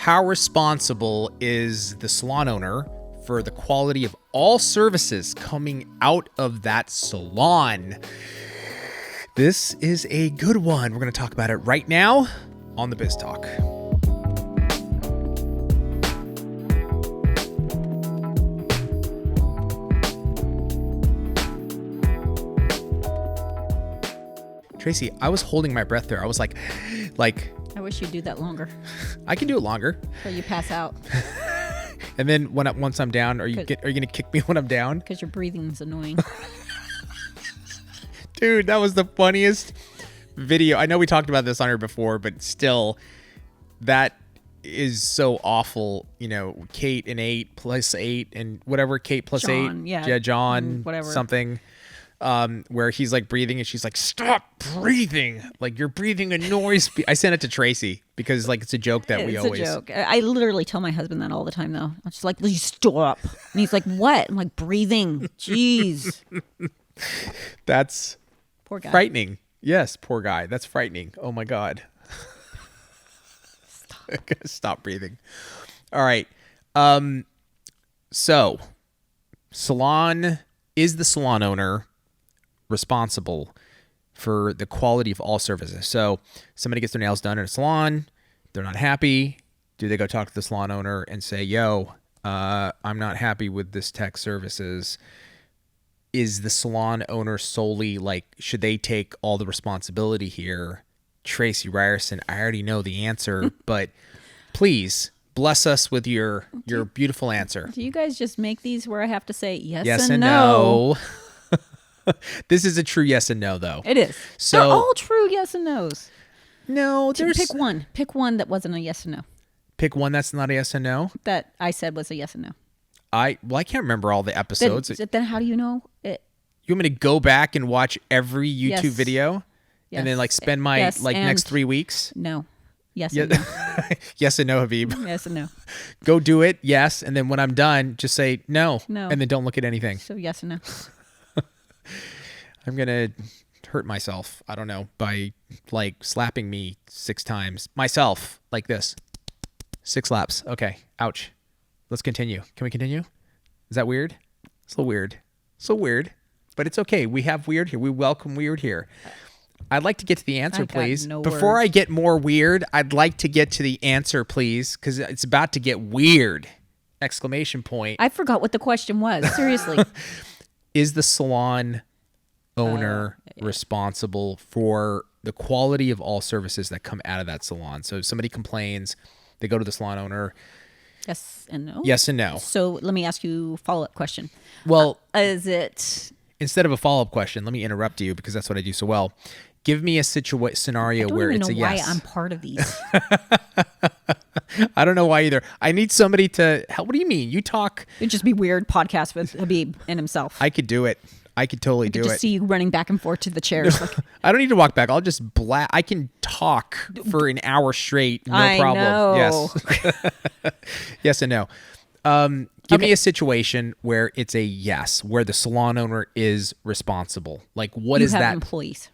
How responsible is the salon owner for the quality of all services coming out of that salon? This is a good one. We're going to talk about it right now on the Biz Talk. Tracey, I was holding my breath there. I was like, I wish you'd do that longer. I can do it longer. So you pass out. And then once I'm down, are you going to kick me when I'm down? Because your breathing's annoying. Dude, that was the funniest video. I know we talked about this on here before, but still, that is so awful. You know, Kate and 8 plus 8 and whatever, Kate plus John, 8. yeah. John, whatever. Something. Where he's like breathing and she's like, stop breathing. Like, your breathing annoys me. I sent it to Tracey because like it's a joke that we always. It's a joke. I literally tell my husband that all the time though. I'm just like, will you stop? And he's like, what? I'm like, breathing. Jeez. That's poor guy. Frightening. Yes, poor guy. That's frightening. Oh my God. Stop breathing. All right. So is the salon owner responsible for the quality of all services? So somebody gets their nails done at a salon, they're not happy. Do they go talk to the salon owner and say, yo, I'm not happy with this tech services? Is the salon owner solely should they take all the responsibility here? Tracey Ryerson, I already know the answer, but please bless us with your beautiful answer. Do you guys just make these where I have to say yes and no? This is a true yes and no, though. It is. So, they're all true yes and no's. No, there's... Pick one. Pick one that wasn't a yes and no. Pick one that's not a yes and no? That I said was a yes and no. I can't remember all the episodes. Then how do you know it? You want me to go back and watch every YouTube video? Yes. And then spend my next 3 weeks? No. Yes and no. Yes and no, Habib. Yes and no. Go do it, yes. And then when I'm done, just say no. No. And then don't look at anything. So yes and no. I'm going to hurt myself, I don't know, by slapping me 6 times. Myself, like this. 6 slaps. Okay. Ouch. Let's continue. Can we continue? Is that weird? It's a little weird. So weird. But it's okay. We have weird here. We welcome weird here. I'd like to get to the answer, please. Before I get more weird, I'd like to get to the answer, please, because it's about to get weird! Exclamation point. I forgot what the question was. Seriously. Is the salon owner responsible for the quality of all services that come out of that salon? So if somebody complains, they go to the salon owner. Yes and no? Yes and no. So let me ask you a follow-up question. Well, is it... Instead of a follow-up question, let me interrupt you because that's what I do so well. Give me a scenario where it's a yes. I don't even know why I'm part of these. I don't know why either. I need somebody to help. What do you mean? You talk. It'd just be weird podcast with Habib and himself. I could do it. I could totally do it. Just see you running back and forth to the chairs. I don't need to walk back. I'll just I can talk for an hour straight. No problem. Know. Yes. Yes and no. Give me a situation where it's a yes, where the salon owner is responsible. What is that? You have employees.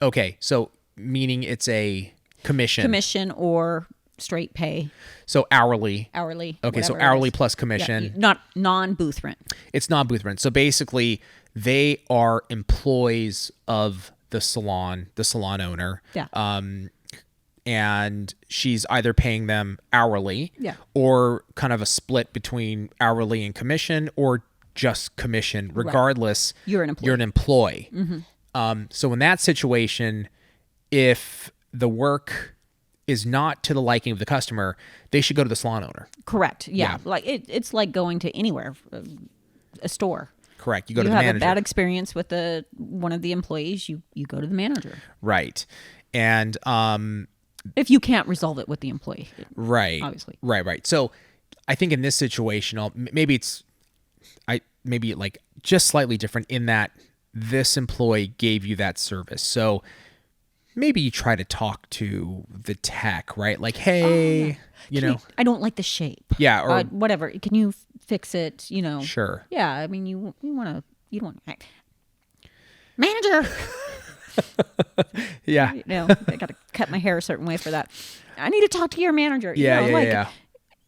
Okay, so meaning it's a commission. Commission or straight pay. So hourly. Hourly. Okay, so hourly plus commission. Yeah, not non-booth rent. It's not booth rent. So basically, they are employees of the salon owner. Yeah. And she's either paying them hourly, or kind of a split between hourly and commission, or just commission. Regardless, right. You're an employee. Mm-hmm. So in that situation, if the work is not to the liking of the customer, they should go to the salon owner. Correct. Yeah. It's like going to anywhere, a store. Correct. You go to the manager. You have a bad experience with one of the employees, you go to the manager. Right. And if you can't resolve it with the employee. Right. Obviously. Right. So I think in this situation, maybe just slightly different in that this employee gave you that service. So maybe you try to talk to the tech, right? Like, hey, I don't like the shape. Yeah. Or whatever. Can you fix it? Sure. Yeah. I mean, you don't manager. Yeah. I got to cut my hair a certain way for that. I need to talk to your manager. Yeah.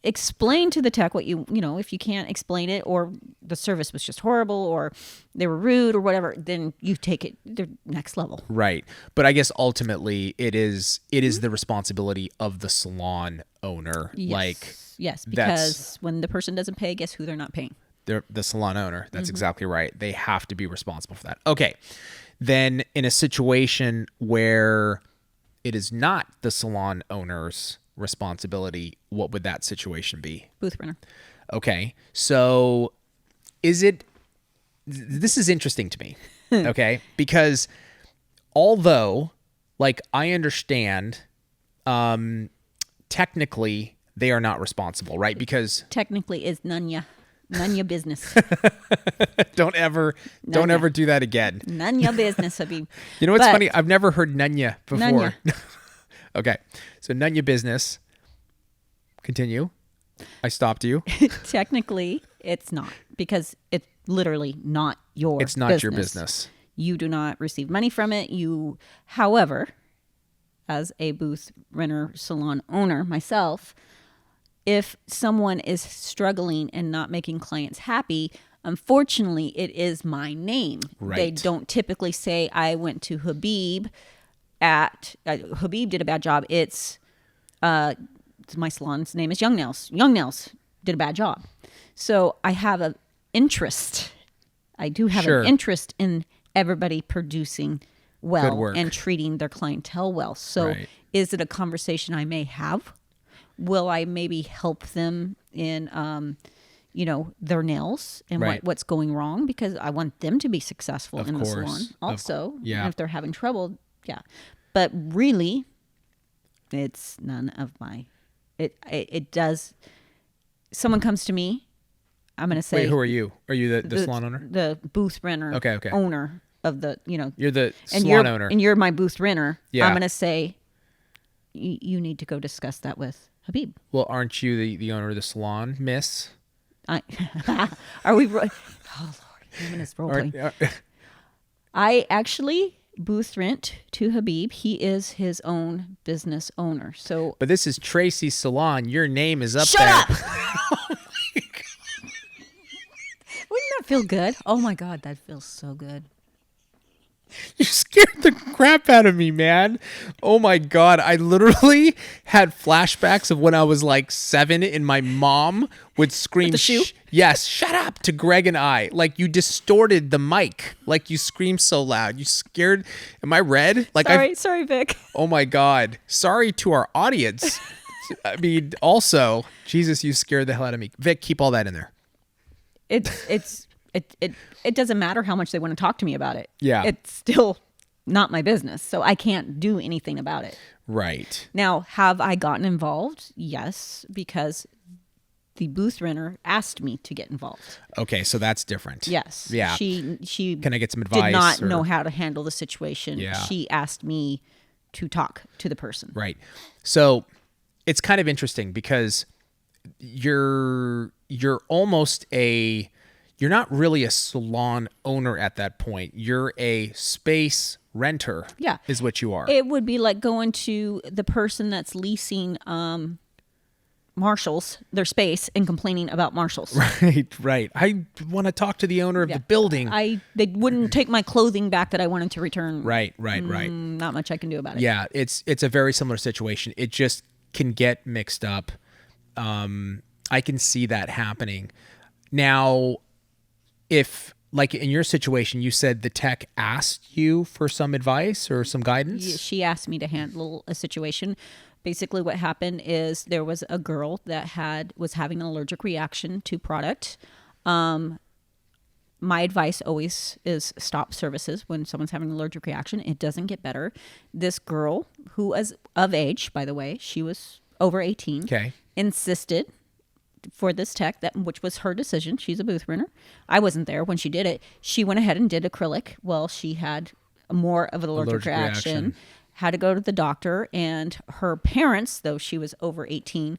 explain to the tech what you know, if you can't explain it, or the service was just horrible, or they were rude or whatever, then you take it the next level. Right. But I guess ultimately it is the responsibility of the salon owner. Yes. Like, yes, because when the person doesn't pay, guess who they're not paying? they're the salon owner. That's exactly right. They have to be responsible for that. Okay. Then in a situation where it is not the salon owner's responsibility, what would that situation be? Booth renter. Okay. So this is interesting to me. Okay. Because although, like, I understand, technically they are not responsible, right? Because Technically is none ya business. don't ever do that again. None ya business, Habib. You know what's But- funny? I've never heard nunya before. Nunya. Okay. So nunya business. Continue. I stopped you. Technically, it's not, because it's literally not your It's not your business. You do not receive money from it. However, as a booth renter salon owner myself, if someone is struggling and not making clients happy, unfortunately, it is my name. Right. They don't typically say, I went to Habib Habib did a bad job. It's my salon's name is Young Nails. Young Nails did a bad job. So I have an interest. I do have Sure. an interest in everybody producing well Good work. and treating their clientele well. So Right. is it a conversation I may have? Will I maybe help them in, their nails and Right. what's going wrong? Because I want them to be successful Of in course. the salon also. yeah. And if they're having trouble, yeah. But really, it's none of my. It does. Someone comes to me, I'm going to say. Wait, who are you? Are you the salon owner? The booth renter. Okay. Owner of the, You're the and salon owner. and you're my booth renter. Yeah. I'm going to say, you need to go discuss that with Habib. Well, aren't you the owner of the salon, miss? Are we? Oh Lord, I'm in this role playing. I actually booth rent to Habib. He is his own business owner. So But this is Tracey Salon. Your name is up shut there. up. Wouldn't that feel good? Oh my God, that feels so good. You scared the crap out of me, man. Oh my God. I literally had flashbacks of when I was like 7 and my mom would scream, the shoe? yes, shut up to Greg and I. Like, you distorted the mic. Like, you screamed so loud. You scared. Am I red? Like, Sorry, Vic. oh my God. Sorry to our audience. I mean, also, Jesus, you scared the hell out of me. Vic, keep all that in there. It doesn't matter how much they want to talk to me about it. Yeah. It's still not my business, so I can't do anything about it. Right. Now, have I gotten involved? Yes, because the booth renter asked me to get involved. Okay, so that's different. Yes. Yeah. She Can I get some advice? did not or- know how to handle the situation. Yeah. She asked me to talk to the person. Right. So it's kind of interesting because you're not really a salon owner at that point. You're a space renter. Yeah. Is what you are. It would be like going to the person that's leasing Marshalls, their space, and complaining about Marshalls. Right. I want to talk to the owner of the building. They wouldn't take my clothing back that I wanted to return. Right. Not much I can do about it. Yeah, it's a very similar situation. It just can get mixed up. I can see that happening. Now, if, like, in your situation, you said the tech asked you for some advice or some guidance? She asked me to handle a situation. Basically, what happened is there was a girl that was having an allergic reaction to product. My advice always is stop services when someone's having an allergic reaction. It doesn't get better. This girl, who was of age, by the way, she was over 18, Okay. insisted for this tech, which was her decision. She's a booth renter. I wasn't there when she did it. She went ahead and did acrylic. Well, she had more of an allergic reaction. Had to go to the doctor, and her parents, though she was over 18,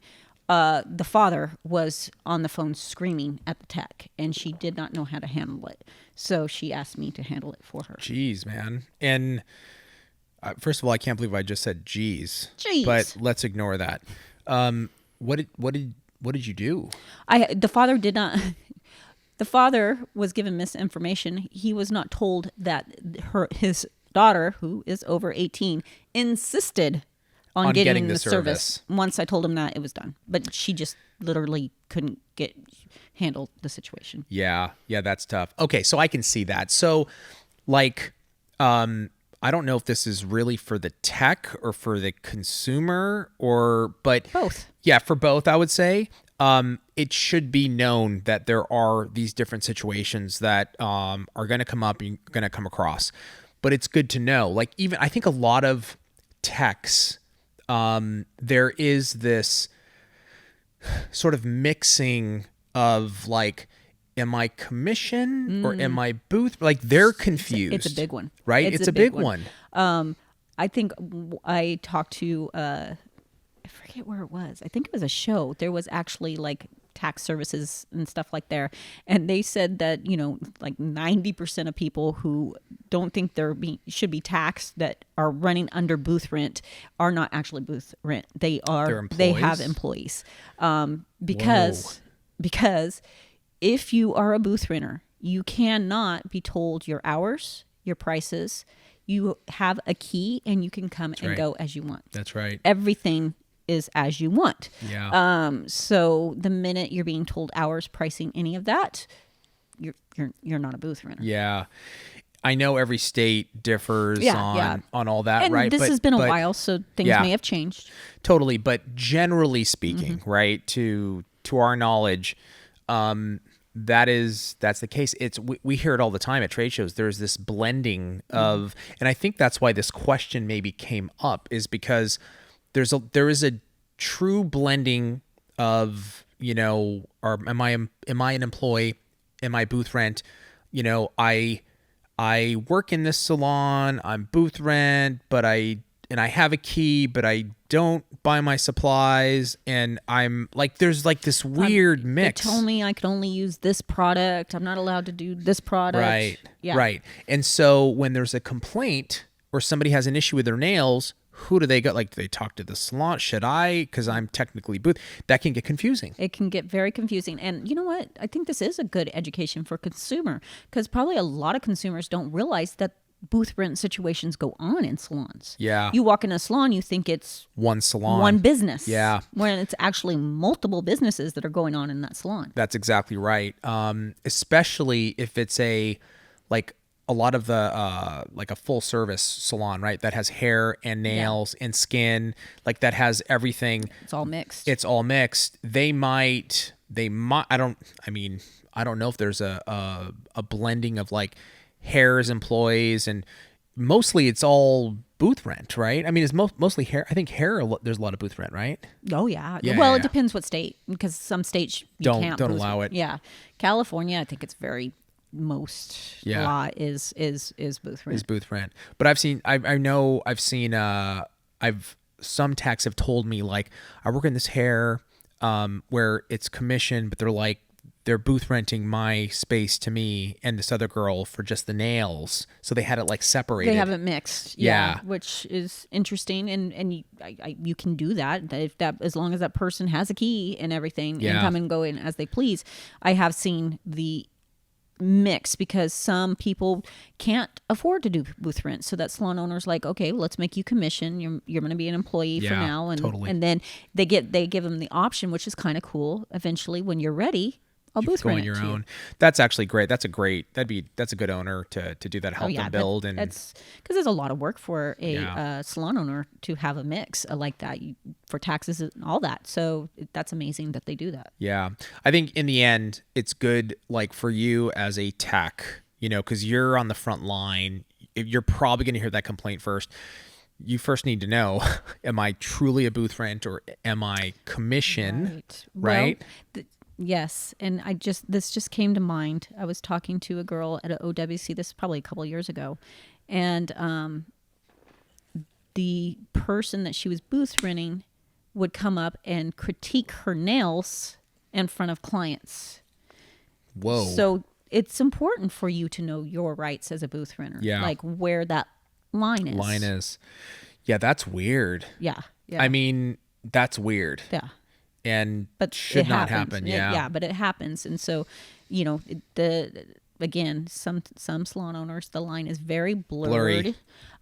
the father was on the phone screaming at the tech, and she did not know how to handle it. So she asked me to handle it for her. Jeez, man. And first of all, I can't believe I just said jeez. Jeez. But let's ignore that. What did what did you do? The father did not. The father was given misinformation. He was not told that his daughter, who is over 18, insisted on getting the service. Once I told him that, it was done. But she just literally couldn't handle the situation. Yeah, that's tough. Okay, so I can see that. So, like, I don't know if this is really for the tech or for the consumer, but both. Yeah, for both, I would say. It should be known that there are these different situations that are going to come up, you're going to come across. But it's good to know. Like, even I think a lot of techs, there is this sort of mixing of like, am I commission or am I booth? Like, they're confused. It's a big one, right? It's a big one. I think I talked to I forget where it was. I think it was a show. There was actually like tax services and stuff like there, and they said that like 90% of people who don't think should be taxed that are running under booth rent are not actually booth rent. They have employees because if you are a booth renter, you cannot be told your hours, your prices. You have a key and you can come and go as you want. That's right. Everything is as you want. Yeah. So the minute you're being told hours, pricing, any of that, you're not a booth renter. Yeah. I know every state differs on all that, and right? This has been a while, so things may have changed. Totally, but generally speaking, right, to our knowledge, that's the case. We hear it all the time at trade shows. There's this blending of, and I think that's why this question maybe came up, is because there is a true blending of, am I an employee? Am I booth rent? I work in this salon, I'm booth rent, but I have a key, but I don't buy my supplies, and I'm like, there's like this weird mix. They told me I could only use this product. I'm not allowed to do this product. Right. Yeah. Right. And so when there's a complaint or somebody has an issue with their nails, who do they go? Like, do they talk to the salon? Should I? Because I'm technically booth. That can get confusing. It can get very confusing. And you know what? I think this is a good education for consumer, because probably a lot of consumers don't realize that booth rent situations go on in salons. Yeah. You walk in a salon, you think it's one salon, one business. Yeah. When it's actually multiple businesses that are going on in that salon. That's exactly right. Especially if it's a lot of the like a full service salon, right? That has hair and nails and skin, like that has everything. It's all mixed. They might. I don't know if there's a blending of like hair's employees, and mostly it's all booth rent, right? I mean, it's mostly hair. I think hair, there's a lot of booth rent, right? Oh yeah. Well, it depends what state, because some states you can't don't allow it. Yeah, California, I think it's very. Most law is booth rent. Is booth rent. But I've seen some techs have told me, like, I work in this hair where it's commission, but they're booth renting my space to me and this other girl for just the nails. So they had it like separated. They have it mixed. Yeah. Which is interesting, and you can do that as long as that person has a key and everything and come and go in as they please. I have seen the mix, because some people can't afford to do booth rent, so that salon owner's like, okay, let's make you commission, you're going to be an employee for now, and totally. And then they give them the option, which is kind of cool. Eventually, when you're ready, I'll booth rent your own. That's actually great. That's a good owner to do that, help them build. And that's because there's a lot of work for a salon owner to have a mix like that for taxes and all that. So that's amazing that they do that. Yeah. I think in the end, it's good, like, for you as a tech, because you're on the front line. You're probably going to hear that complaint first. You first need to know, am I truly a booth rent or am I commission? Right. Well, yes, and this just came to mind. I was talking to a girl at an OWC, this is probably a couple of years ago, and the person that she was booth renting would come up and critique her nails in front of clients. Whoa. So it's important for you to know your rights as a booth renter. Yeah. Like where that line is. Yeah, that's weird. Yeah. I mean, that's weird. Yeah. and but should it not happens. happen. Yeah, but it happens. And so, again, some salon owners, the line is very blurred.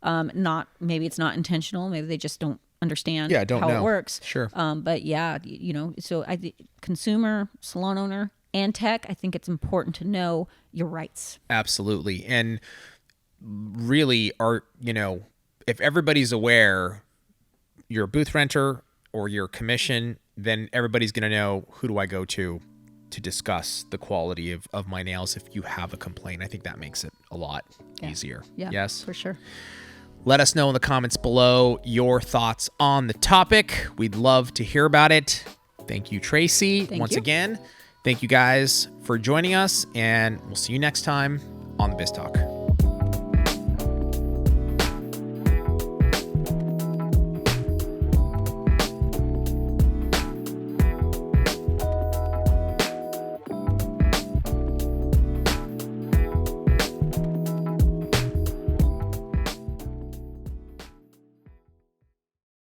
Not, maybe it's not intentional. Maybe they just don't understand don't how know. it works. Sure. But yeah, so consumer, salon owner, and tech, I think it's important to know your rights. Absolutely. And really if everybody's aware, you're a booth renter or you're a commission, then everybody's going to know, who do I go to discuss the quality of my nails if you have a complaint. I think that makes it a lot easier. Yeah, yes, for sure. Let us know in the comments below your thoughts on the topic. We'd love to hear about it. Thank you, Tracey. Once again, thank you guys for joining us, and we'll see you next time on the Biz Talk.